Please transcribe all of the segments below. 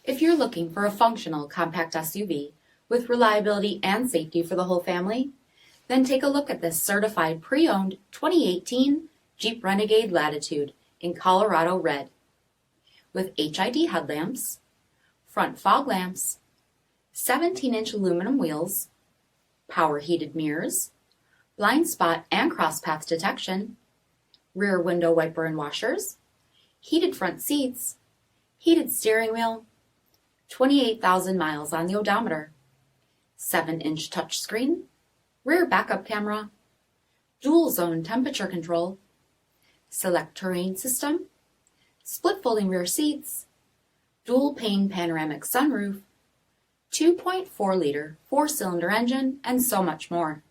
If you're looking for a functional compact SUV with reliability and safety for the whole family, then take a look at this certified pre-owned 2018 Jeep Renegade Latitude in Colorado Red. With HID headlamps, front fog lamps, 17-inch aluminum wheels, power heated mirrors, blind spot and cross path detection, rear window wiper and washers, heated front seats, heated steering wheel, 28,000 miles on the odometer, 7-inch touchscreen, rear backup camera, dual zone temperature control, SELEC-TERRAIN system, split folding rear seats, DUAL-PANE panoramic sunroof, 2.4-liter 4-cylinder engine, and so much more.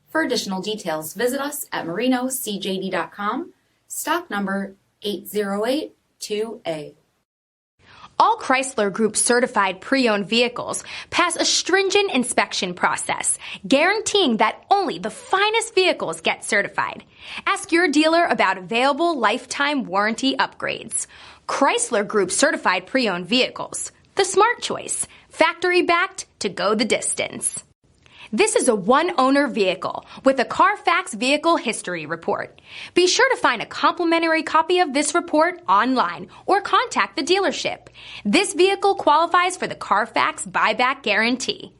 For additional details, visit us at marinocjd.com, stock number 8082A. All Chrysler Group certified pre-owned vehicles pass a stringent inspection process, guaranteeing that only the finest vehicles get certified. Ask your dealer about available lifetime warranty upgrades. Chrysler Group certified pre-owned vehicles, the smart choice, factory backed to go the distance. This is a one-owner vehicle with a Carfax Vehicle History Report. Be sure to find a complimentary copy of this report online or contact the dealership. This vehicle qualifies for the Carfax Buyback Guarantee.